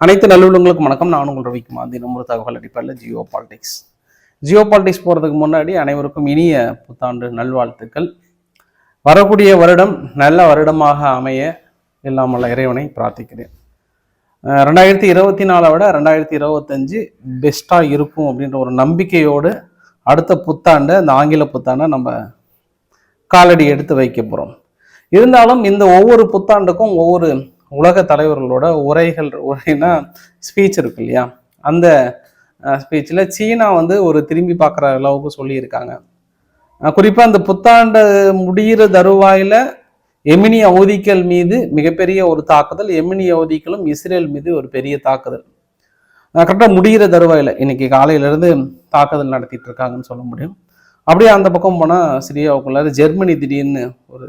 அனைத்து நல்லுள்ளங்களுக்கும் வணக்கம். நான் உங்கள் ரவிக்குமார். தினம் ஒரு தகவல் அடிப்படையில் ஜியோ பாலிடிக்ஸ் போகிறதுக்கு முன்னாடி அனைவருக்கும் இனிய புத்தாண்டு நல்வாழ்த்துக்கள். வரக்கூடிய வருடம் நல்ல வருடமாக அமைய இல்லாமல் இறைவனை பிரார்த்திக்கிறேன். 2024 விட 2025 பெஸ்ட்டாக இருக்கும் அப்படின்ற ஒரு நம்பிக்கையோடு அடுத்த புத்தாண்டை, இந்த ஆங்கில புத்தாண்டை நம்ம காலடி எடுத்து வைக்க போகிறோம். இருந்தாலும் இந்த ஒவ்வொரு புத்தாண்டுக்கும் ஒவ்வொரு உலக தலைவர்களோட உரைனா ஸ்பீச் இருக்கு இல்லையா, அந்த ஸ்பீச்சில் சீனா ஒரு திரும்பி பார்க்குற அளவுக்கு சொல்லியிருக்காங்க. குறிப்பாக அந்த புத்தாண்டு முடிகிற தருவாயில் எமினி அவதிகள் மீது மிகப்பெரிய ஒரு தாக்குதல், எமினி அவதிகளும் இஸ்ரேல் மீது ஒரு பெரிய தாக்குதல் கரெக்டாக முடிகிற தருவாயில் இன்னைக்கு காலையிலேருந்து தாக்குதல் நடத்திட்டு இருக்காங்கன்னு சொல்ல முடியும். அப்படியே அந்த பக்கம் போனால் சிரியாவுக்குள்ளார ஜெர்மனி திடீர்னு ஒரு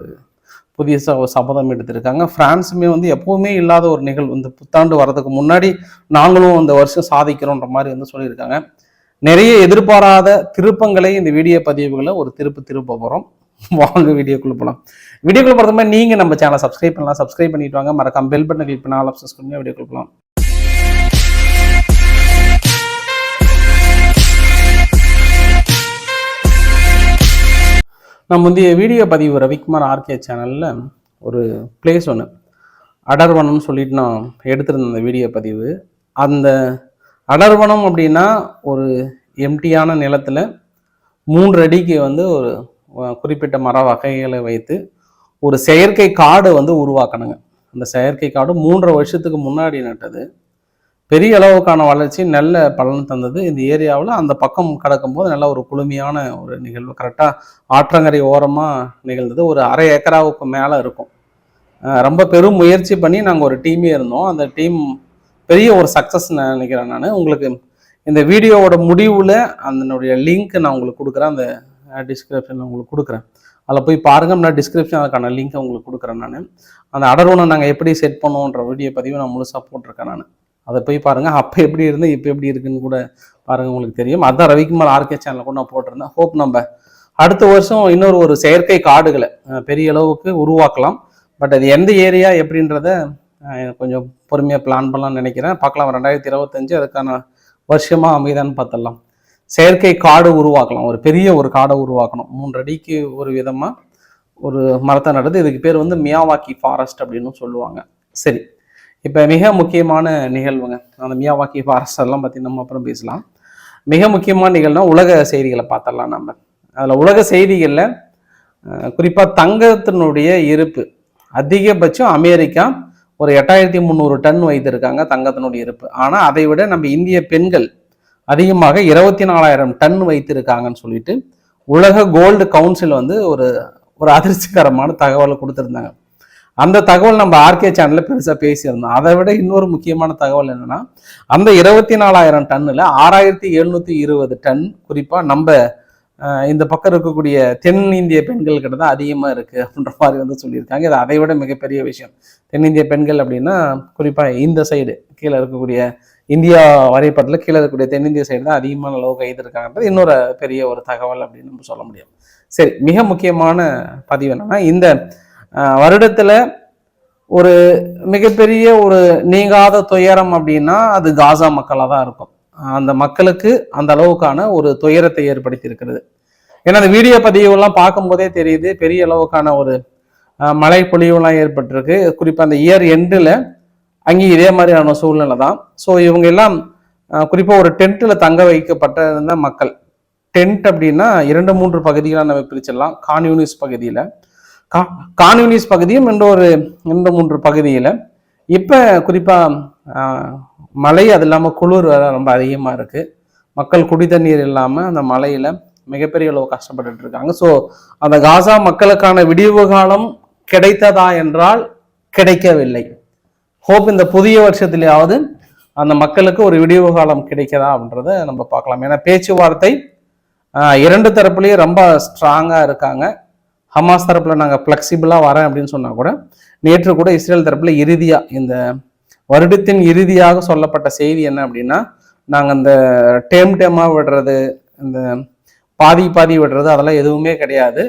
புதிய சபதம் எடுத்திருக்காங்க. பிரான்ஸுமே எப்பவுமே இல்லாத ஒரு நிகழ்வு, இந்த புத்தாண்டு வர்றதுக்கு முன்னாடி நாங்களும் இந்த வருஷம் சாதிக்கிறோன்ற மாதிரி சொல்லியிருக்காங்க. நிறைய எதிர்பாராத திருப்பங்களை இந்த வீடியோ பதிவுகளை ஒரு திருப்ப போகிறோம். வாங்க வீடியோக்குள்ள போகலாம். வீடியோக்குள்ள போகிறதுக்கு மாதிரி நீங்கள் நம்ம சேனலை சப்ஸ்கிரைப் பண்ணலாம். சப்ஸ்கிரைப் பண்ணிட்டு வாங்க. மறக்காம பெல் பட்டனை கிளிக் பண்ண ஆல் ஆப்ஷன்ஸ் கொடுங்க. வீடியோக்குள்ள போகலாம். நான் முந்தைய வீடியோ பதிவு ரவிக்குமார் ஆர்கே சேனலில் ஒரு பிளேஸ் ஒன்று அடர்வனம்னு சொல்லிட்டு நான் எடுத்திருந்தேன் அந்த வீடியோ பதிவு. அந்த அடர்வனம் அப்படின்னா ஒரு எம்டியான நிலத்தில் 3 அடிக்கு ஒரு குறிப்பிட்ட மர வகைகளை வைத்து ஒரு செயற்கை காடு உருவாக்கணுங்க. அந்த செயற்கை காடு 3.5 வருஷத்துக்கு முன்னாடி நட்டது. பெரிய அளவுக்கான வளர்ச்சி, நல்ல பலன் தந்தது. இந்த ஏரியாவில் அந்த பக்கம் கடக்கும்போது நல்ல ஒரு குளுமையான ஒரு நிகழ்வு, கரெக்டாக ஆற்றங்கரை ஓரமாக நிகழ்ந்தது. ஒரு 1/2 ஏக்கராவுக்கு மேலே இருக்கும். ரொம்ப பெரும் முயற்சி பண்ணி நாங்கள் ஒரு டீமே இருந்தோம். அந்த டீம் பெரிய ஒரு சக்ஸஸ் நினைக்கிறேன். நான் உங்களுக்கு இந்த வீடியோவோட முடிவில் அதனுடைய லிங்க் நான் உங்களுக்கு கொடுக்குறேன். அந்த டிஸ்கிரிப்ஷனில் உங்களுக்கு கொடுக்குறேன். அதில் போய் பாருங்கள். நான் டிஸ்கிரிப்ஷன் அதுக்கான லிங்க்கை உங்களுக்கு கொடுக்குறேன். நான் அந்த அடர்வனை நாங்கள் எப்படி செட் பண்ணுவோன்ற வீடியோ பதிவு நான் முழுசாக போட்டிருக்கேன். நான் அதை போய் பாருங்கள். அப்போ எப்படி இருந்து இப்போ எப்படி இருக்குன்னு கூட பாருங்கள், உங்களுக்கு தெரியும். அதுதான் ரவிக்குமார் ஆர்கே சேனலில் கூட நான் போட்டிருந்தேன். ஹோப் நம்ம அடுத்த வருஷம் இன்னொரு செயற்கை காடுகளை பெரிய அளவுக்கு உருவாக்கலாம். பட் அது எந்த ஏரியா எப்படின்றத கொஞ்சம் பொறுமையாக பிளான் பண்ணலாம்னு நினைக்கிறேன். பார்க்கலாம். 2025 அதுக்கான வருஷமாக அமைதான்னு பார்த்துடலாம். செயற்கை காடு உருவாக்கலாம். ஒரு பெரிய ஒரு காடை உருவாக்கணும். 3 அடிக்கு ஒரு விதமாக ஒரு மரத்தை நடுது. இதுக்கு பேர் மியாவாக்கி ஃபாரஸ்ட் அப்படின்னு சொல்லுவாங்க. சரி, இப்போ மிக முக்கியமான நிகழ்வுங்க. அந்த மியாவாக்கி ஃபாரஸ்ட் எல்லாம் பற்றி நம்ம அப்புறம் பேசலாம். மிக முக்கியமான நிகழ்வுனா உலக செய்திகளை பார்த்துடலாம். நம்ம அதில் உலக செய்திகளில் குறிப்பாக தங்கத்தினுடைய இருப்பு அதிகபட்சம் அமெரிக்கா ஒரு 8300 டன் வைத்திருக்காங்க தங்கத்தினுடைய இருப்பு. ஆனால் அதை விட நம்ம இந்திய பெண்கள் அதிகமாக 24,000 டன் வைத்திருக்காங்கன்னு சொல்லிட்டு உலக கோல்டு கவுன்சில் ஒரு அதிர்ச்சிகரமான தகவலை கொடுத்துருந்தாங்க. அந்த தகவல் நம்ம ஆர்கே சேனலில் பெருசாக பேசியிருந்தோம். அதை விட இன்னொரு முக்கியமான தகவல் என்னன்னா, அந்த 24,000 டன்னில் 6,720 டன் குறிப்பாக நம்ம இந்த பக்கம் இருக்கக்கூடிய தென்னிந்திய பெண்கள் கிட்ட தான் அதிகமாக இருக்குது அப்படின்ற மாதிரி சொல்லியிருக்காங்க. இது அதை விட மிகப்பெரிய விஷயம். தென்னிந்திய பெண்கள் அப்படின்னா குறிப்பாக இந்த சைடு கீழே இருக்கக்கூடிய இந்தியா வரைபடத்தில் கீழே இருக்கக்கூடிய தென்னிந்திய சைடு தான் அதிகமான அளவுக்கு கைதிருக்காங்கன்றது இன்னொரு பெரிய ஒரு தகவல் அப்படின்னு நம்ம சொல்ல முடியும். சரி, மிக முக்கியமான பதிவு என்னன்னா, இந்த வருடத்துல ஒரு மிகப்பெரிய ஒரு நீங்காத துயரம் அப்படின்னா அது காசா மக்களாக தான் இருக்கும். அந்த மக்களுக்கு அந்த அளவுக்கான ஒரு துயரத்தை ஏற்படுத்தி இருக்கிறது. ஏன்னா அந்த வீடியோ பதிவுலாம் பார்க்கும்போதே தெரியுது, பெரிய அளவுக்கான ஒரு மழை பொழிவுலாம் ஏற்பட்டிருக்கு. குறிப்பாக அந்த இயர் எண்டில் அங்கேயும் இதே மாதிரியான சூழ்நிலை தான். ஸோ இவங்க எல்லாம் குறிப்பாக ஒரு டென்ட்டில் தங்க வைக்கப்பட்ட மக்கள். டென்ட் அப்படின்னா 2-3 பகுதிகளாக நம்ம பிரிச்சிடலாம். கான்யூனிஸ் பகுதியும் 2-3 பகுதியில். இப்போ குறிப்பாக மழை, அது இல்லாமல் குளிர் ரொம்ப அதிகமாக இருக்குது. மக்கள் குடி தண்ணீர் இல்லாமல் அந்த மழையில் மிகப்பெரிய அளவு கஷ்டப்பட்டு இருக்காங்க. ஸோ அந்த காசா மக்களுக்கான விடிவு காலம் கிடைத்ததா என்றால் கிடைக்கவில்லை. ஹோப் இந்த புதிய வருஷத்துலையாவது அந்த மக்களுக்கு ஒரு விடிவு காலம் கிடைக்கதா அப்படின்றத நம்ம பார்க்கலாம். ஏன்னா பேச்சுவார்த்தை 2 தரப்புலையும் ரொம்ப ஸ்ட்ராங்காக இருக்காங்க. ஹமாஸ் தரப்பில் நாங்கள் ஃப்ளெக்சிபிளாக வரேன் அப்படின்னு சொன்னால் கூட, நேற்று கூட இஸ்ரேல் தரப்பில் இறுதியாக இந்த வருடத்தின் இறுதியாக சொல்லப்பட்ட செய்தி என்ன அப்படின்னா, நாங்கள் இந்த டேமாக விடுறது, இந்த பாதி விடுறது அதெல்லாம் எதுவுமே கிடையாது.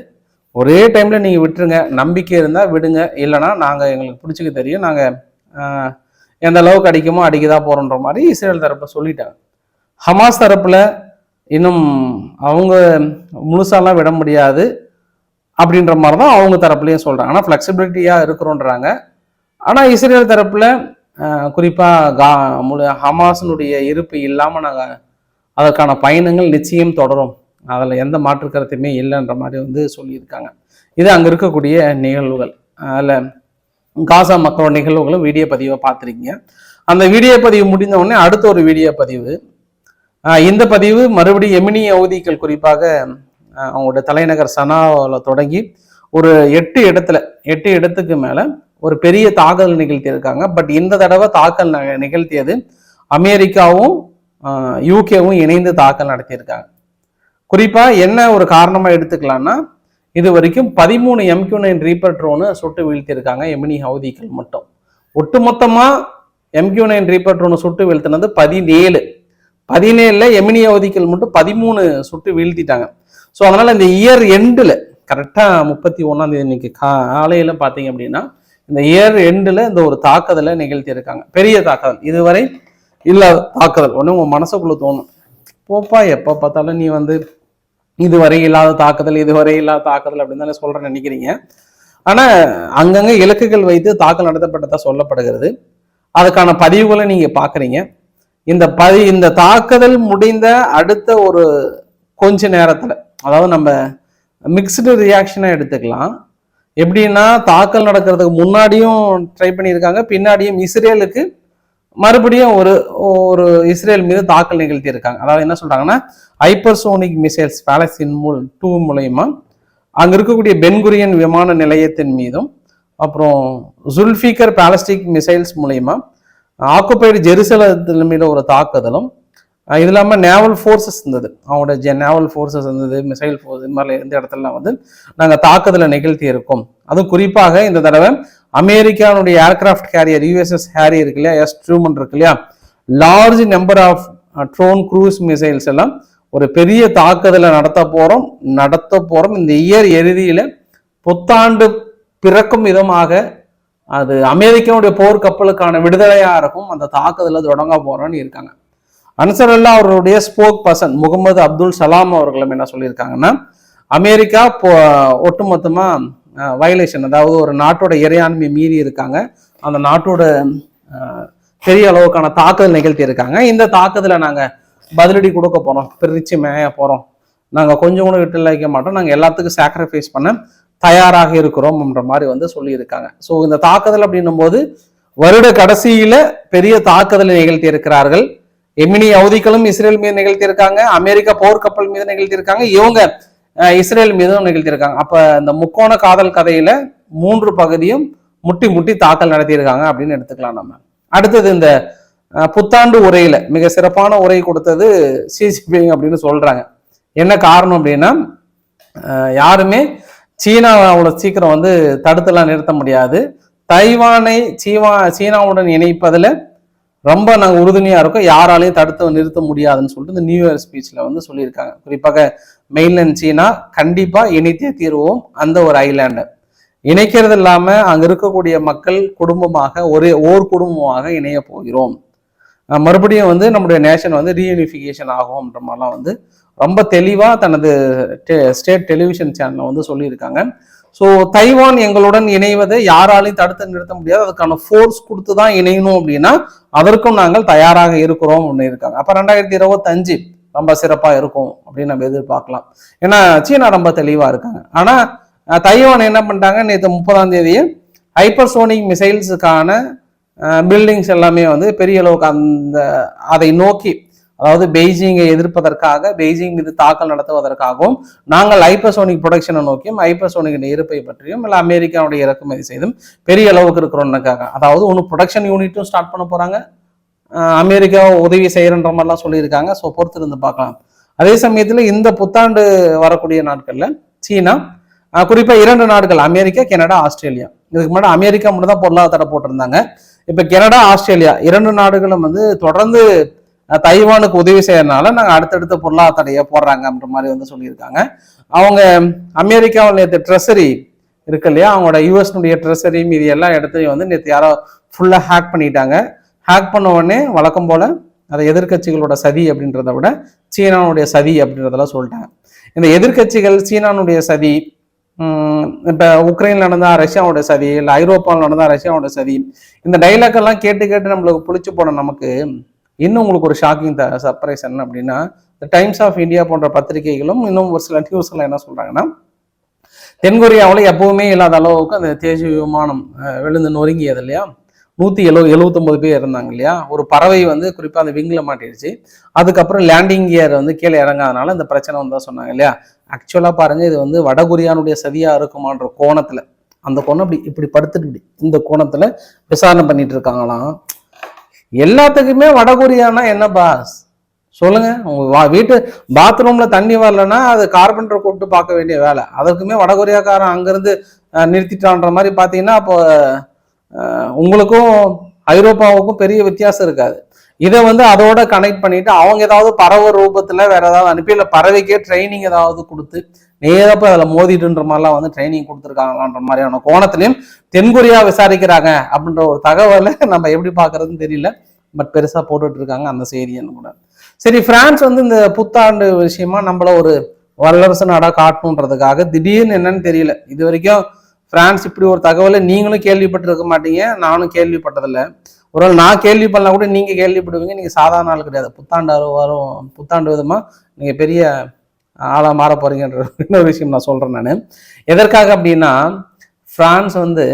ஒரே டைமில் நீங்கள் விட்டுருங்க, நம்பிக்கை இருந்தால் விடுங்க, இல்லைனா நாங்கள் எங்களுக்கு பிடிச்சிக்க தெரியும், நாங்கள் எந்த அளவுக்கு அடிக்குமோ அடிக்கதா போறோன்ற மாதிரி இஸ்ரேல் தரப்பை சொல்லிட்டாங்க. ஹமாஸ் தரப்புல இன்னும் அவங்க முழுசாலாம் விட முடியாது அப்படின்ற மாதிரி தான் அவங்க தரப்புலையும் சொல்றாங்க. ஆனால் ஃப்ளெக்சிபிலிட்டியா இருக்கிறோன்றாங்க. ஆனால் இஸ்ரேல் தரப்புல குறிப்பாக ஹமாஸினுடைய இருப்பு இல்லாமல் நாங்கள் அதற்கான பயணங்கள் நிச்சயம் தொடரும், அதில் எந்த மாற்று கருத்துமே இல்லைன்ற மாதிரி வந்து சொல்லியிருக்காங்க. இது அங்கே இருக்கக்கூடிய நிகழ்வுகள். அதில் காசா மக்களோட நிகழ்வுகளும் வீடியோ பதிவை பார்த்துருக்கீங்க. அந்த வீடியோ பதிவு முடிந்த உடனே அடுத்த ஒரு வீடியோ பதிவு, இந்த பதிவு மறுபடியும் எமினி யஹூதிகள் குறிப்பாக அவங்களோட தலைநகர் சனாவில் தொடங்கி ஒரு 8 இடத்துக்கு மேலே ஒரு பெரிய தாக்குதல் நிகழ்த்தியிருக்காங்க. பட் இந்த தடவை தாக்கல் நிகழ்த்தியது அமெரிக்காவும் யூகேவும் இணைந்து தாக்கல் நடத்தியிருக்காங்க. குறிப்பாக என்ன ஒரு காரணமாக எடுத்துக்கலாம்னா, இது வரைக்கும் 13 MQ-9 ரீப்பர் ட்ரோனு சுட்டு வீழ்த்தியிருக்காங்க எமினி ஹவுதிகள் மட்டும். ஒட்டுமொத்தமாக MQ-9 ரீப்பர் ட்ரோனு சுட்டு வீழ்த்தினது 17 எமினி ஹவுதிகள் மட்டும் 13 சுட்டு வீழ்த்திட்டாங்க. ஸோ அதனால இந்த இயர் எண்டில் கரெக்டாக 31 இன்னைக்கு காலையில் பார்த்தீங்க அப்படின்னா இந்த இயர் எண்டில் இந்த ஒரு தாக்குதலை நிகழ்த்தியிருக்காங்க. பெரிய தாக்குதல், இதுவரை இல்லாத தாக்குதல். ஒன்று உங்கள் மனசுக்குள்ள தோணும், போப்பா எப்போ பார்த்தாலும் நீ வந்து இதுவரை இல்லாத தாக்குதல் அப்படின்னு தானே சொல்கிறேன்னு நினைக்கிறீங்க. ஆனால் அங்கங்கே இலக்குகள் வைத்து தாக்கல் நடத்தப்பட்டதாக சொல்லப்படுகிறது. அதுக்கான பதிவுகளை நீங்கள் பார்க்குறீங்க. இந்த தாக்குதல் முடிந்த அடுத்த ஒரு கொஞ்ச நேரத்தில், அதாவது நம்ம மிக்ஸ்டு ரியாக்ஷனாக எடுத்துக்கலாம். எப்படின்னா, தாக்கல் நடக்கிறதுக்கு முன்னாடியும் ட்ரை பண்ணியிருக்காங்க, பின்னாடியும் இஸ்ரேலுக்கு மறுபடியும் ஒரு இஸ்ரேல் மீது தாக்கல் நிகழ்த்தி இருக்காங்க. அதாவது என்ன சொல்றாங்கன்னா, ஹைப்பர்சோனிக் மிசைல்ஸ் பாலஸ்தீன் 2 மூலயமா அங்க இருக்கக்கூடிய பென்குரியன் விமான நிலையத்தின் மீதும், அப்புறம் ஜுல்ஃபிகர் பாலஸ்டிக் மிசைல்ஸ் மூலயமா ஆக்குபைடு ஜெருசலத்தின் மீது ஒரு தாக்குதலும், இது இல்லாமல் நேவல் ஃபோர்ஸஸ் இருந்தது, அவங்களோட நேவல் ஃபோர்ஸஸ் இருந்தது, மிசைல் ஃபோர்ஸ், இது மாதிரி எந்த இடத்துலலாம் வந்து நாங்கள் தாக்குதலை நிகழ்த்தி இருக்கோம். அதுவும் குறிப்பாக இந்த தடவை அமெரிக்காவுடைய ஏர்கிராஃப்ட் கேரியர் USS ஹாரி இருக்கு இல்லையா, எஸ் ட்ரூமன் இருக்கு இல்லையா, large number of drone cruise missiles எல்லாம் ஒரு பெரிய தாக்குதலை நடத்த போறோம். இந்த இயர் இறுதியில புத்தாண்டு பிறக்கும் விதமாக அது அமெரிக்காவுடைய போர் கப்பலுக்கான விடுதலையா இருக்கும், அந்த தாக்குதலை தொடங்க போறோம்னு இருக்காங்க. அன்சரல்லா அவர்களுடைய ஸ்போக் பர்சன் முகமது அப்துல் சலாம் அவர்களும் என்ன சொல்லியிருக்காங்கன்னா, அமெரிக்கா ஒட்டுமொத்தமா வயலேஷன், அதாவது ஒரு நாட்டோட இறையாண்மை மீறி இருக்காங்க, அந்த நாட்டோட பெரிய அளவுக்கான தாக்குதல் நிகழ்த்தி இருக்காங்க. இந்த தாக்குதலை நாங்க பதிலடி கொடுக்க போறோம், பிரிச்சு மேய போறோம், நாங்க கொஞ்சம் கூட விட்டு வைக்க மாட்டோம், நாங்க எல்லாத்துக்கும் சாக்ரிஃபைஸ் பண்ண தயாராக இருக்கிறோம்ன்ற மாதிரி வந்து சொல்லியிருக்காங்க. ஸோ இந்த தாக்குதல் அப்படின்னும் போது வருட கடைசியில பெரிய தாக்குதலை நிகழ்த்தி இருக்கிறார்கள். எமினி யஹூதிகளும் இஸ்ரேல் மீது நிகழ்த்தியிருக்காங்க, அமெரிக்கா போர்க்கப்பல் மீது நிகழ்த்தியிருக்காங்க, இவங்க இஸ்ரேல் மீதும் நிகழ்த்தியிருக்காங்க. அப்ப இந்த முக்கோண காதல் கதையில 3 பகுதியும் முட்டி தாக்கல் நடத்தியிருக்காங்க அப்படின்னு எடுத்துக்கலாம் நம்ம. அடுத்தது இந்த புத்தாண்டு உரையில மிக சிறப்பான உரை கொடுத்தது சிஜிபிங் அப்படின்னு சொல்றாங்க. என்ன காரணம் அப்படின்னா, யாருமே சீனா அவ்வளவு சீக்கிரம் வந்து தடுத்துலாம் நிறுத்த முடியாது, தைவானை சீனாவுடன் இணைப்பதில் ரொம்ப நாங்கள் உறுதுணையா இருக்கோம், யாராலையும் தடுத்து நிறுத்த முடியாதுன்னு சொல்லிட்டு இந்த நியூ இயர் ஸ்பீச்ல வந்து சொல்லியிருக்காங்க. குறிப்பாக மெயின்லேண்ட் சீனா கண்டிப்பா இணைத்தே தீர்வோம், அந்த ஒரு ஐலாண்டை இணைக்கிறது இல்லாம அங்க இருக்கக்கூடிய மக்கள் குடும்பமாக ஓர் குடும்பமாக இணைய போகிறோம், மறுபடியும் வந்து நம்முடைய நேஷன் வந்து ரீயூனிஃபிகேஷன் ஆகும்ன்ற மாதிரிலாம் வந்து ரொம்ப தெளிவா தனது ஸ்டேட் டெலிவிஷன் சேனல்ல வந்து சொல்லியிருக்காங்க. ஸோ தைவான் எங்களுடன் இணைவதை யாராலையும் தடுத்து நிறுத்த முடியாது, அதுக்கான ஃபோர்ஸ் கொடுத்து தான் இணையணும் அப்படின்னா அதற்கும் நாங்கள் தயாராக இருக்கிறோம் அப்படின்னு இருக்காங்க. அப்ப 2025 ரொம்ப சிறப்பா இருக்கும் அப்படின்னு நம்ம எதிர்பார்க்கலாம். ஏன்னா சீனா ரொம்ப தெளிவா இருக்காங்க. ஆனா தைவான் என்ன பண்ணிட்டாங்க, நேற்று 30ஆம் தேதியே ஹைப்பர்சோனிக் மிசைல்ஸுக்கான பில்டிங்ஸ் எல்லாமே வந்து பெரிய அளவுக்கு அதை நோக்கி, அதாவது பெய்ஜிங்கை எதிர்ப்பதற்காக, பெய்ஜிங் மீது தாக்கல் நடத்துவதற்காகவும் நாங்கள் ஹைப்பர்சோனிக் ப்ரொடக்ஷனை நோக்கியும் ஹைப்பர்சோனிக் இருப்பை பற்றியும் இல்லை அமெரிக்காவுடைய இறக்குமதி செய்தும் பெரிய அளவுக்கு இருக்கிறோம்னுக்காக, அதாவது ஒன்று ப்ரொடக்ஷன் யூனிட்டும் ஸ்டார்ட் பண்ண போறாங்க, அமெரிக்கா உதவி செய்யறன்ற மாதிரிலாம் சொல்லியிருக்காங்க. ஸோ பொறுத்திருந்து பார்க்கலாம். அதே சமயத்தில் இந்த புத்தாண்டு வரக்கூடிய நாட்கள்ல சீனா குறிப்பா 2 நாடுகள், அமெரிக்கா, கனடா, ஆஸ்திரேலியா, இதுக்கு முன்னாடி அமெரிக்கா மட்டும் தான் பொருளாதார தடை போட்டிருந்தாங்க, இப்ப கனடா, ஆஸ்திரேலியா 2 நாடுகளும் வந்து தொடர்ந்து தைவானுக்கு உதவி செய்யறதுனால நாங்கள் அடுத்தடுத்த பொருளாதார தடையை போடுறாங்கன்ற மாதிரி வந்து சொல்லியிருக்காங்க. அவங்க அமெரிக்காவில் நேற்று ட்ரெஸரி இருக்கு இல்லையா, அவங்களோட யூஎஸ்னுடைய ட்ரெஸரி மீது எல்லா இடத்துலையும் வந்து நேற்று யாரோ ஃபுல்லாக ஹேக் பண்ணிட்டாங்க, ஹேக் பண்ண உடனே வழக்கம் போல அதை எதிர்கட்சிகளோட சதி அப்படின்றத விட சீனானுடைய சதி அப்படின்றதெல்லாம் சொல்லிட்டாங்க. இந்த எதிர்கட்சிகள் சீனானுடைய சதி, இப்போ உக்ரைனில் நடந்தா ரஷ்யாவோட சதி, இல்லை ஐரோப்பாவில் நடந்தா ரஷ்யாவோட சதி, இந்த டைலாக் எல்லாம் கேட்டு கேட்டு நம்மளுக்கு புளிச்சு போன நமக்கு இன்னும் உங்களுக்கு ஒரு ஷாக்கிங் சர்ப்ரைஸ் என்ன அப்படின்னா, டைம்ஸ் ஆஃப் இந்தியா போன்ற பத்திரிகைகளும் இன்னும் ஒரு சில நியூஸ்லாம் என்ன சொல்றாங்கன்னா, தென்கொரியாவில் எப்பவுமே இல்லாத அளவுக்கு அந்த தேஜ் விமானம் விழுந்து நொறுங்கியது இல்லையா, 179 பேர் இருந்தாங்க இல்லையா, ஒரு பறவை வந்து குறிப்பாக அந்த விங்கில் மாட்டிடுச்சு. அதுக்கப்புறம் லேண்டிங் கியர் வந்து கீழே இறங்காதனால இந்த பிரச்சனை வந்தா சொன்னாங்க இல்லையா. ஆக்சுவலாக பாருங்க, இது வந்து வடகொரியானுடைய சதியா இருக்குமான்ற கோணத்துல, அந்த கோணம் இப்படி இப்படி படுத்துட்டு இந்த கோணத்துல விசாரணை பண்ணிட்டு இருக்காங்களாம். எல்லாத்துக்குமே வடகொரியானா என்ன பாஸ் சொல்லுங்க? உங்க வீட்டு பாத்ரூம்ல தண்ணி வரலன்னா அது கார்பெண்டரை கூப்பிட்டு பார்க்க வேண்டிய வேலை. அதற்குமே வடகொரியாக்காரன் அங்கிருந்து நிறுத்திட்டான்ற மாதிரி பார்த்தீங்கன்னா, அப்போ உங்களுக்கும் ஐரோப்பாவுக்கும் பெரிய வித்தியாசம் இருக்காது. இதை வந்து அதோட கனெக்ட் பண்ணிட்டு அவங்க ஏதாவது பறவை ரூபத்துல வேற ஏதாவது அனுப்பி, இல்லை பறவைக்கே ட்ரைனிங் ஏதாவது கொடுத்து நேரப்ப அதில் மோதிட்டுன்ற மாதிரிலாம் வந்து ட்ரைனிங் கொடுத்துருக்காங்களான்ற மாதிரியான கோணத்திலையும் தென்கொரியா விசாரிக்கிறாங்க அப்படின்ற ஒரு தகவலை நம்ம எப்படி பார்க்கறதுன்னு தெரியல. பட் பெருசா போட்டுட்டு இருக்காங்க அந்த செய்தின்னு கூட. சரி, பிரான்ஸ் வந்து இந்த புத்தாண்டு விஷயமா நம்மள ஒரு வல்லரசு நாடா காட்டணுன்றதுக்காக திடீர்னு என்னன்னு தெரியல, இது வரைக்கும் பிரான்ஸ் இப்படி ஒரு தகவலை நீங்களும் கேள்விப்பட்டிருக்க மாட்டீங்க, நானும் கேள்விப்பட்டதில்லை. ஒரு நாள் நான் கேள்விப்படலாம் கூட நீங்க கேள்விப்படுவீங்க. நீங்க சாதாரண ஆள் கிடையாது. புத்தாண்டு வரும், புத்தாண்டு விதமா நீங்க பெரிய ஆளா மாற போறீங்கன்ற இன்னொரு விஷயம் நான் சொல்றேன். நான் எதற்காக அப்படின்னா, பிரான்ஸ் வந்து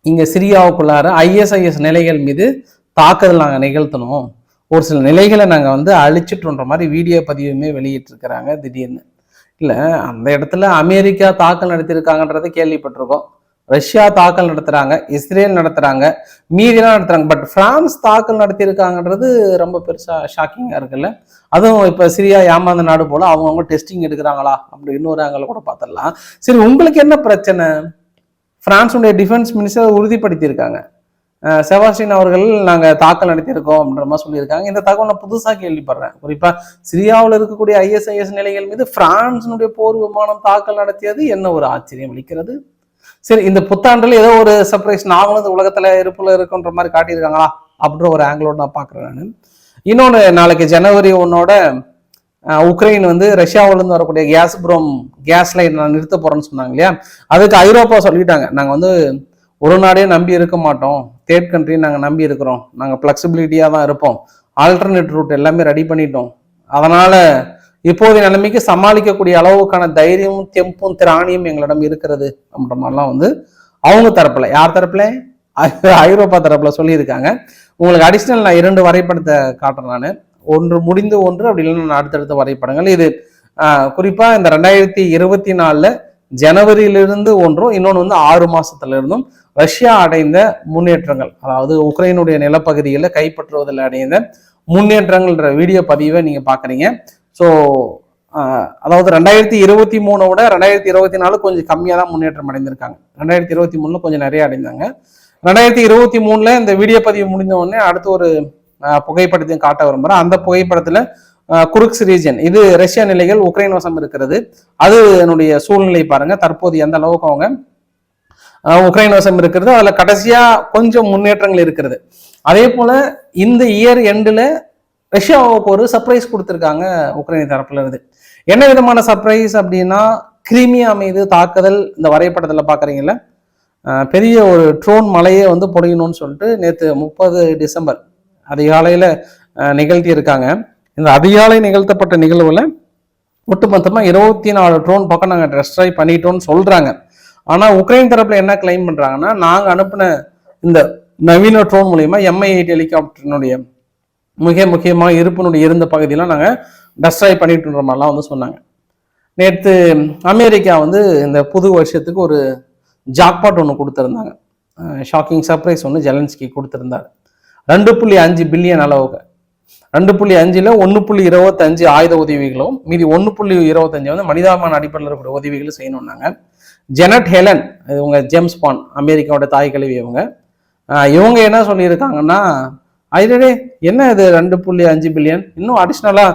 இங்க சிரியாவுக்குள்ளார ISIS நிலைகள் மீது தாக்குதல் நாங்கள் நிகழ்த்தணும், ஒரு சில நிலைகளை நாங்கள் வந்து அழிச்சிட்டுன்ற மாதிரி வீடியோ பதிவுமே வெளியிட்டு இருக்கிறாங்க திடீர்னு. இல்லை, அந்த இடத்துல அமெரிக்கா தாக்கல் நடத்தியிருக்காங்கன்றதை கேள்விப்பட்டிருக்கோம், ரஷ்யா தாக்கல் நடத்துறாங்க, இஸ்ரேல் நடத்துறாங்க, மீதிலாம் நடத்துறாங்க. பட் பிரான்ஸ் தாக்கல் நடத்தியிருக்காங்கன்றது ரொம்ப பெருசா ஷாக்கிங்கா இருக்குல்ல. அதுவும் இப்ப சிரியா ஏமாந்த நாடு போல அவங்கவுங்க டெஸ்டிங் எடுக்கிறாங்களா அப்படி இன்னொரு ஆங்கில கூட பார்த்துடலாம். சரி, உங்களுக்கு என்ன பிரச்சனை? பிரான்ஸுடைய டிஃபென்ஸ் மினிஸ்டர் உறுதிப்படுத்தியிருக்காங்க, செபாஸ்டியன் அவர்கள் நாங்க தாக்கல் நடத்தியிருக்கோம் அப்படின்ற மாதிரி சொல்லியிருக்காங்க. இந்த தகவல் நான் புதுசா கேள்விப்படுறேன். குறிப்பா சிரியாவில் இருக்கக்கூடிய ISIS நிலைகள் மீது பிரான்ஸினுடைய போர் விமானம் தாக்கல் நடத்தியது என்ன ஒரு ஆச்சரியம் அளிக்கிறது. சரி, இந்த புத்தாண்டுல ஏதோ ஒரு சர்ப்ரைஸ் நாங்களும் இந்த உலகத்துல இருப்புல இருக்குன்ற மாதிரி காட்டியிருக்காங்களா அப்படின்ற ஒரு ஆங்கிளோட நான் பாக்குறேன். நான் இன்னொன்று, நாளைக்கு ஜனவரி 1 உக்ரைன் வந்து ரஷ்யாவிலிருந்து வரக்கூடிய கேஸ் லைன் நான் நிறுத்த போறேன்னு சொன்னாங்க இல்லையா. அதுக்கு ஐரோப்பா சொல்லிட்டாங்க, நாங்க வந்து ஒரு நாடே நம்பி இருக்க மாட்டோம், தேர்ட் கண்ட்ரி நாங்கள் நம்பி இருக்கிறோம், நாங்கள் ஃப்ளெக்சிபிலிட்டியாக தான் இருப்போம், ஆல்டர்னேட் ரூட் எல்லாமே ரெடி பண்ணிட்டோம், அதனால இப்போதைய நிலைமைக்கு சமாளிக்கக்கூடிய அளவுக்கான தைரியமும் தெம்பும் திராணியும் எங்களிடம் இருக்கிறது அப்படின்ற மாதிரிலாம் வந்து அவங்க தரப்புல, யார் தரப்புல? ஐரோப்பா தரப்புல சொல்லியிருக்காங்க. உங்களுக்கு அடிஷ்னல் நான் 2 வரைபடத்தை காட்டுறேன். நான் ஒன்று முடிந்து ஒன்று, அப்படி இல்லைன்னா அடுத்தடுத்த வரைபடங்கள். இது குறிப்பா இந்த 2024 ஜனவரியிலிருந்து ஒன்றும், இன்னொன்று வந்து 6 மாசத்துல இருந்தும் ரஷ்யா அடைந்த முன்னேற்றங்கள், அதாவது உக்ரைனுடைய நிலப்பகுதிகளை கைப்பற்றுவதில் அடைந்த முன்னேற்றங்கள்ன்ற வீடியோ பதிவை நீங்க பாக்குறீங்க. ஸோ அதாவது 2023 விட 2024 கொஞ்சம் கம்மியாக தான் முன்னேற்றம் அடைந்திருக்காங்க. 2023 கொஞ்சம் நிறைய அடைந்தாங்க. 2023 இந்த வீடியோ பதிவு முடிந்த உடனே அடுத்து ஒரு புகைப்படத்தையும் காட்ட விரும்புகிறேன். அந்த புகைப்படத்துல குருக்ஸ் ரீஜன், இது ரஷ்யா நிலைகள் உக்ரைன் வசம் இருக்கிறது. அது என்னுடைய சூழ்நிலை பாருங்க, தற்போது எந்த அளவுக்கு அவங்க உக்ரைன் வசம் இருக்கிறது, அதுல கடைசியா கொஞ்சம் முன்னேற்றங்கள் இருக்கிறது. அதே போல இந்த இயர் எண்டுல ரஷ்யாவுக்கு ஒரு சர்ப்ரைஸ் கொடுத்துருக்காங்க உக்ரைன் தரப்புல இருந்து. என்ன விதமான சர்ப்ரைஸ் அப்படின்னா, கிரீமியா மீது தாக்குதல். இந்த வரைபடத்துல பாக்குறீங்கல்ல, பெரிய ஒரு ட்ரோன் மலையே வந்து பொழியணும்னு சொல்லிட்டு நேற்று 30 டிசம்பர் அதிகாலையில நிகழ்த்தி இருக்காங்க. இந்த அதிகாலை நிகழ்த்தப்பட்ட நிகழ்வுல ஒட்டுமொத்தமா 24 ட்ரோன் பக்கம் நாங்கள் டெஸ்ட்ராய் பண்ணிட்டோம்னு சொல்றாங்க. ஆனா உக்ரைன் தரப்புல என்ன கிளைம் பண்றாங்கன்னா, நாங்க அனுப்பின இந்த நவீன ட்ரோன் மூலியமா MI-8 ஹெலிகாப்டரினுடைய மிக முக்கியமாக இருப்பினுடைய இருந்த பகுதியெல்லாம் நாங்க டெஸ்ட்ராய் பண்ணிட்டுன்ற மாதிரிலாம் வந்து சொன்னாங்க. நேற்று அமெரிக்கா வந்து இந்த புது வருஷத்துக்கு ஒரு ஜாக்பாட் ஒன்று கொடுத்துருந்தாங்க, ஷாக்கிங் சர்ப்ரைஸ் ஒன்று ஜெலன்ஸ்கி கொடுத்துருந்தாரு. 2.5 பில்லியன் அளவுக்கு, 2.5ல் 1.25 ஆயுத உதவிகளும், மீதி 1.25 வந்து மனிதாபிமான அடிப்படையில் இருக்கக்கூடிய உதவிகளும் செய்யணும்னாங்க. ஜெனட் ஹெலன், இவங்க ஜேம்ஸ் பாண்ட், அமெரிக்காவோட தாய் கல்வி, இவங்க என்ன சொல்லியிருக்காங்கன்னா, ஐடே என்ன இது 2.5 பில்லியன், இன்னும் அடிஷ்னலா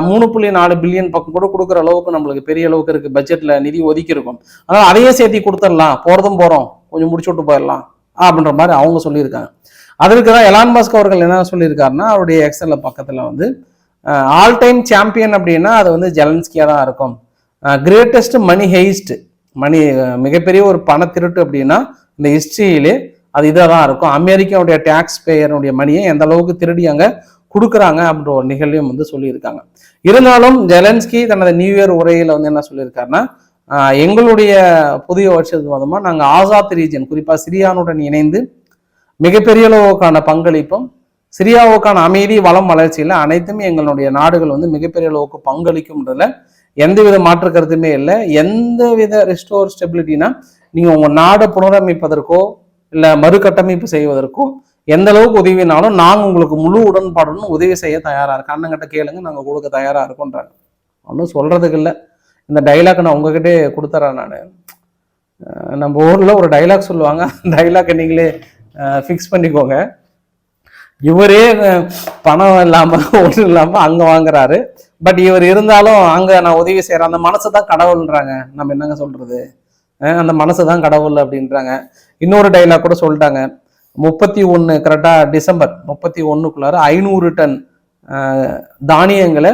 3.4 பில்லியன் பக்கம் கூட கொடுக்குற அளவுக்கு நம்மளுக்கு பெரிய அளவுக்கு இருக்கு, பட்ஜெட்ல நிதி ஒதுக்கி இருக்கும், அதனால அதையே சேர்த்தி கொடுத்துடலாம், போறதும் போறோம் கொஞ்சம் முடிச்சு விட்டு போயிடலாம் அப்படின்ற மாதிரி அவங்க சொல்லியிருக்காங்க. அதற்கு தான் எலான் மஸ்க் அவர்கள் என்ன சொல்லியிருக்காருன்னா, அவருடைய எக்ஸல்ல பக்கத்தில் வந்து ஆல் டைம் சாம்பியன் அப்படின்னா அது வந்து ஜெலன்ஸ்கியா தான் இருக்கும். கிரேட்டஸ்ட் மணி ஹெய்ஸ்ட், மணி மிகப்பெரிய ஒரு பண திருட்டு அப்படின்னா இந்த ஹிஸ்டரியிலே அது இதாக தான் இருக்கும். அமெரிக்காவுடைய டேக்ஸ் பேயருடைய மணியை எந்த அளவுக்கு திருடி அங்கே கொடுக்குறாங்க அப்படின்ற ஒரு நிகழ்வையும் வந்து சொல்லியிருக்காங்க. இருந்தாலும் ஜெலன்ஸ்கி தனது நியூ இயர் உரையில் வந்து என்ன சொல்லியிருக்காருன்னா, எங்களுடைய புதிய வருஷத்துக்கு மொதமா நாங்கள் ஆசாத் ரீஜன், குறிப்பாக சிரியானுடன் இணைந்து மிகப்பெரிய அளவுக்கான பங்களிப்பும், சிரியாவுக்கான அமைதி வளம் வளர்ச்சியில் அனைத்துமே எங்களுடைய நாடுகள் வந்து மிகப்பெரிய அளவுக்கு பங்களிக்கும்ன்றதுல எந்தவித மாற்று கருத்துமே இல்லை. எந்தவித ரெஸ்டோர் ஸ்டெபிலிட்டினா நீங்கள் உங்கள் நாடை புனரமைப்பதற்கோ இல்லை மறுகட்டமைப்பு செய்வதற்கோ எந்த அளவுக்கு உதவினாலும் நாங்கள் உங்களுக்கு முழு உடன்பாடுன்னு உதவி செய்ய தயாராக இருக்கோம். அண்ணங்கிட்ட கேளுங்க, நாங்கள் கொடுக்க தயாராக இருக்கோன்றாங்க. ஒன்றும் சொல்கிறதுக்கு இல்லை. இந்த டைலாக் நான் உங்ககிட்டே கொடுத்துறேன். நான் நம்ம ஊரில் ஒரு டைலாக் சொல்லுவாங்க, டைலாக்கை நீங்களே ஃபிக்ஸ் பண்ணிக்கோங்க. இவரே பணம் இல்லாமல் ஒன்றும் இல்லாமல் அங்கே வாங்குறாரு. பட் இவர் இருந்தாலும் அங்கே நான் உதவி செய்கிறேன், அந்த மனசு தான் கடவுள்ன்றாங்க. நம்ம என்னங்க சொல்கிறது, அந்த மனசு தான் கடவுள் அப்படின்றாங்க. இன்னொரு டைலாக் கூட சொல்லிட்டாங்க, 31 கரெக்டாக டிசம்பர் 31க்குள்ளார 500 டன் தானியங்களை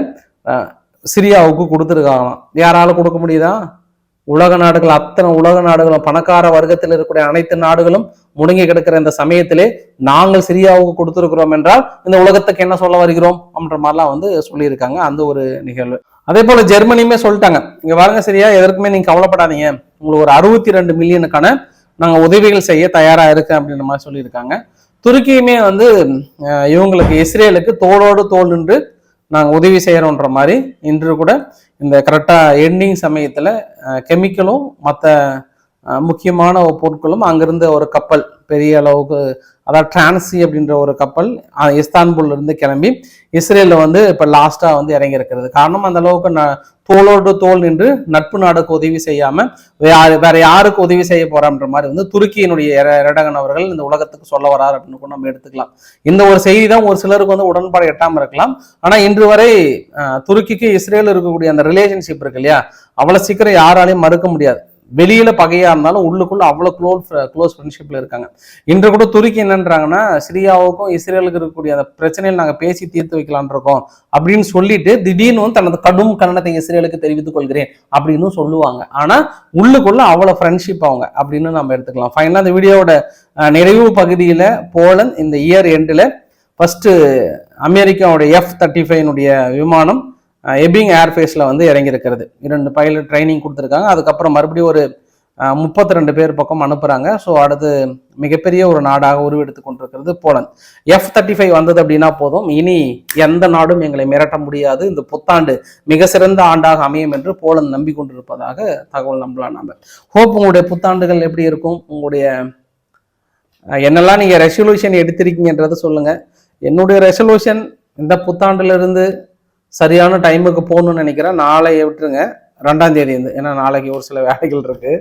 சிரியாவுக்கு கொடுத்துருக்காங்களாம். யாராலும் கொடுக்க முடியுதா? உலக நாடுகள், அத்தனை உலக நாடுகளும், பணக்கார வர்க்கத்தில் இருக்கக்கூடிய அனைத்து நாடுகளும் முடங்கி கிடக்கிற இந்த சமயத்திலே நாங்கள் சிரியாவுக்கு கொடுத்துருக்கிறோம் என்றால் இந்த உலகத்துக்கு என்ன சொல்ல வருகிறோம் அப்படின்ற மாதிரிலாம் வந்து சொல்லியிருக்காங்க. அந்த ஒரு நிகழ்வு. அதே போல ஜெர்மனியுமே சொல்லிட்டாங்க, இங்க பாருங்க சரியா, எதற்குமே நீங்க கவலைப்படாதீங்க, உங்களுக்கு ஒரு 62 மில்லியனுக்கான நாங்கள் உதவிகள் செய்ய தயாரா இருக்கு அப்படின்ற மாதிரி சொல்லியிருக்காங்க. துருக்கியுமே வந்து இவங்களுக்கு இஸ்ரேலுக்கு தோளோடு தோல் நின்று நாங்கள் உதவி செய்யறோன்ற மாதிரி இன்று கூட இந்த கரெக்டாக எண்டிங் சமயத்தில் கெமிக்கலும் மற்ற முக்கியமான பொருட்களும் அங்கிருந்த ஒரு கப்பல், பெரிய அளவுக்கு, அதாவது டிரான்சி அப்படின்ற ஒரு கப்பல் இஸ்தான்புல்ல இருந்து கிளம்பி இஸ்ரேலில் வந்து இப்போ லாஸ்ட்டாக வந்து இறங்கி இருக்கிறது. காரணம் அந்த அளவுக்கு தோளோடு தோல் நின்று நட்பு நாடுக்கு உதவி செய்யாமல் வேற யாருக்கு உதவி செய்ய போறான்ற மாதிரி வந்து துருக்கியினுடைய எரடகன் அவர்கள் இந்த உலகத்துக்கு சொல்ல வரார் அப்படின்னு கூட நம்ம எடுத்துக்கலாம். இந்த ஒரு செய்தி தான் ஒரு சிலருக்கு வந்து உடன்பாடு எட்டாமல் இருக்கலாம். ஆனால் இன்று வரை துருக்கிக்கு இஸ்ரேல் இருக்கக்கூடிய அந்த ரிலேஷன்ஷிப் இருக்கு இல்லையா, அவ்வளோ சீக்கிரம் யாராலையும் மறுக்க முடியாது. வெளியில பகையா இருந்தாலும் உள்ளுக்குள்ள அவ்வளவு க்ளோஸ் ஃப்ரெண்ட்ஷிப்ல இருக்காங்க. இன்று கூட துருக்கி என்னன்றாங்கன்னா, சிரியாவுக்கும் இஸ்ரேலுக்கு இருக்கக்கூடிய அந்த பிரச்சனையில் நாங்க பேசி தீர்த்து வைக்கலான் இருக்கோம் அப்படின்னு சொல்லிட்டு திடீர்னு தனது கடும் கண்டனத்தை இஸ்ரேலுக்கு தெரிவித்துக் கொள்கிறேன் அப்படின்னு சொல்லுவாங்க. ஆனா உள்ளுக்குள்ள அவ்வளவு ஃப்ரெண்ட்ஷிப் அவங்க அப்படின்னு நம்ம எடுத்துக்கலாம். ஃபைனலா இந்த வீடியோவோட நிறைவு பகுதியில போலந்து இந்த இயர் எண்டில் ஃபர்ஸ்ட் அமெரிக்காவுடைய F-35 விமானம் எபிங் ஏர்ஃபேஸில் வந்து இறங்கியிருக்கிறது. 2 பைலட் ட்ரைனிங் கொடுத்துருக்காங்க. அதுக்கப்புறம் மறுபடியும் ஒரு 32 பேர் பக்கம் அனுப்புகிறாங்க. ஸோ அடுத்து மிகப்பெரிய ஒரு நாடாக உருவெடுத்து கொண்டிருக்கிறது போலந்து. F-35 வந்தது அப்படின்னா போதும், இனி எந்த நாடும் எங்களை மிரட்ட முடியாது, இந்த புத்தாண்டு மிக சிறந்த ஆண்டாக அமையும் என்று போலந்து நம்பிக்கொண்டிருப்பதாக தகவல் நம்பலாம். நம்ம ஹோப் உங்களுடைய புத்தாண்டுகள் எப்படி இருக்கும், உங்களுடைய என்னெல்லாம் நீங்கள் ரெசல்யூஷன் எடுத்திருக்கீங்கன்றதை சொல்லுங்கள். என்னுடைய ரெசல்யூஷன் இந்த புத்தாண்டிலிருந்து சரியான டைமுக்கு போகணும்னு நினைக்கிறேன். நாளையை விட்டுருங்க, 2ஆம் தேதி இருந்து, ஏன்னா நாளைக்கு ஒரு சில வேலைகள் இருக்கு.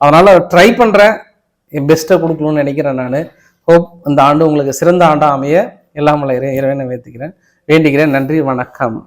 அதனால ட்ரை பண்றேன், என் பெஸ்ட்டை கொடுக்கணும்னு நினைக்கிறேன். நான் ஹோப் இந்த ஆண்டு உங்களுக்கு சிறந்த ஆண்டா அமைய எல்லாம் இறைவனை வேண்டிக்கிறேன். நன்றி, வணக்கம்.